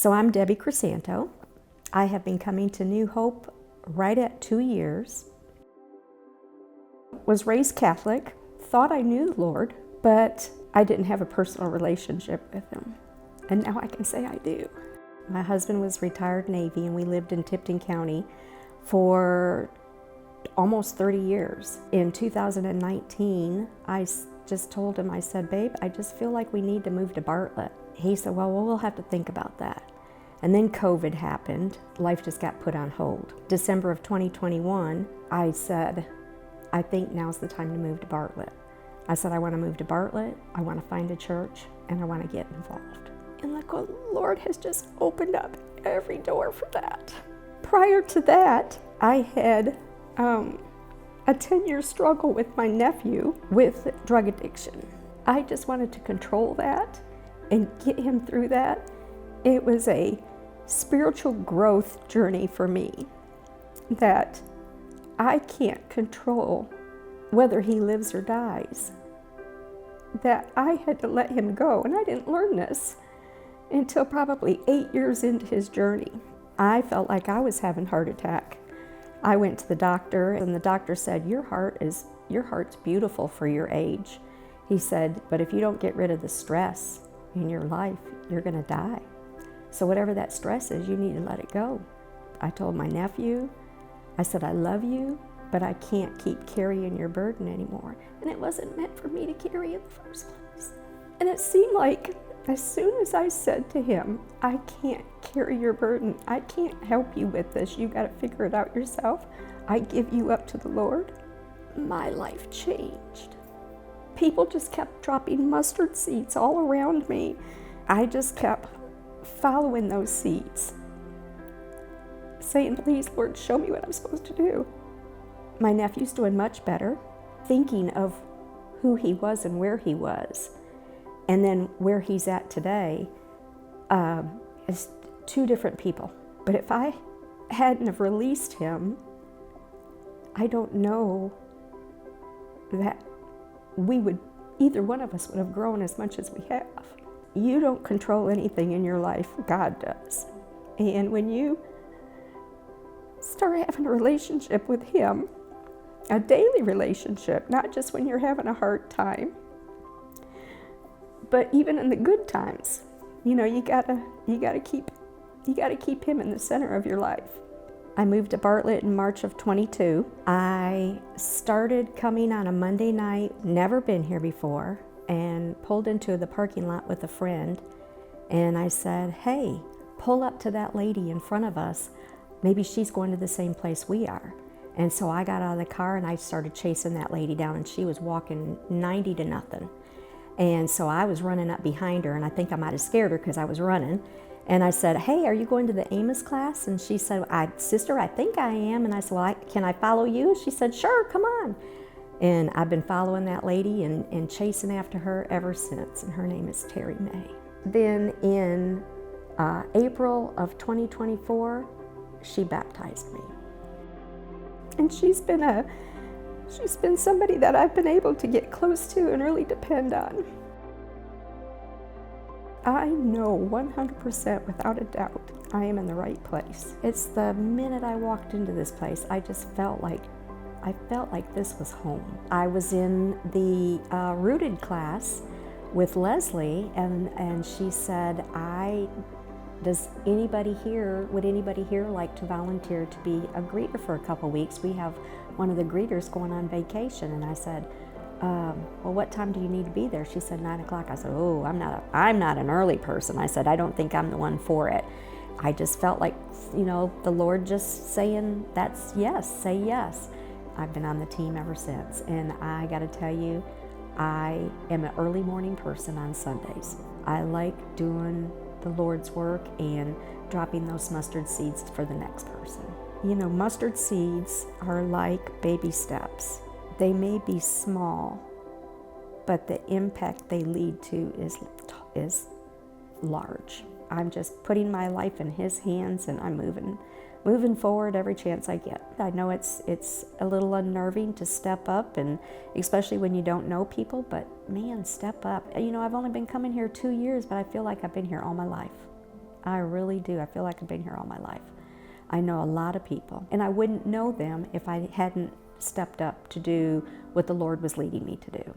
So I'm Debbie Crisanto. I have been coming to New Hope right at 2 years. Was raised Catholic, thought I knew the Lord, but I didn't have a personal relationship with Him. And now I can say I do. My husband was retired Navy and we lived in Tipton County for almost 30 years. In 2019, I just told him, I said, babe, I just feel like we need to move to Bartlett. He said, well, we'll have to think about that. And then COVID happened. Life just got put on hold. December of 2021, I said, I think now's the time to move to Bartlett. I said, I want to move to Bartlett, I want to find a church, and I want to get involved. And look, the Lord has just opened up every door for that. Prior to that, I had a 10-year struggle with my nephew with drug addiction. I just wanted to control that and get him through that. It was a spiritual growth journey for me that I can't control whether he lives or dies. That I had to let him go, and I didn't learn this until probably 8 years into his journey. I felt like I was having a heart attack. I went to the doctor, and the doctor said, your heart's beautiful for your age. He said, but if you don't get rid of the stress in your life, you're gonna die. So whatever that stress is, you need to let it go. I told my nephew, I said, I love you, but I can't keep carrying your burden anymore. And it wasn't meant for me to carry in the first place. And it seemed like as soon as I said to him, I can't carry your burden, I can't help you with this, you gotta figure it out yourself, I give you up to the Lord, my life changed. People just kept dropping mustard seeds all around me. I just kept following those seeds, saying, please, Lord, show me what I'm supposed to do. My nephew's doing much better, thinking of who he was and where he was, and then where he's at today is two different people. But if I hadn't have released him, I don't know that either one of us would have grown as much as we have. You don't control anything in your life, God does. And when you start having a relationship with Him, a daily relationship, not just when you're having a hard time, but even in the good times, you gotta keep Him in the center of your life. I moved to Bartlett in March of 22. I started coming on a Monday night, never been here before, and pulled into the parking lot with a friend. And I said, hey, pull up to that lady in front of us. Maybe she's going to the same place we are. And so I got out of the car and I started chasing that lady down, and she was walking 90 to nothing. And so I was running up behind her, and I think I might have scared her because I was running. And I said, hey, are you going to the Amos class? And she said, sister, I think I am. And I said, well, can I follow you? She said, sure, come on. And I've been following that lady and chasing after her ever since. And her name is Terry May. Then in April of 2024, she baptized me. And she's been somebody that I've been able to get close to and really depend on. I know 100% without a doubt I am in the right place. It's the minute I walked into this place, I felt like this was home. I was in the Rooted class with Leslie, and she said, would anybody here like to volunteer to be a greeter for a couple weeks? We have one of the greeters going on vacation. And I said, well, what time do you need to be there? She said 9 o'clock. I said, oh, I'm not an early person. I said, I don't think I'm the one for it. I just felt like, the Lord just saying, that's yes, say yes. I've been on the team ever since. And I gotta tell you, I am an early morning person on Sundays. I like doing the Lord's work and dropping those mustard seeds for the next person. Mustard seeds are like baby steps. They may be small, but the impact they lead to is large. I'm just putting my life in His hands, and I'm moving forward every chance I get. I know it's a little unnerving to step up, and especially when you don't know people, but man, step up. I've only been coming here 2 years, but I feel like I've been here all my life. I really do. I feel like I've been here all my life. I know a lot of people, and I wouldn't know them if I hadn't stepped up to do what the Lord was leading me to do.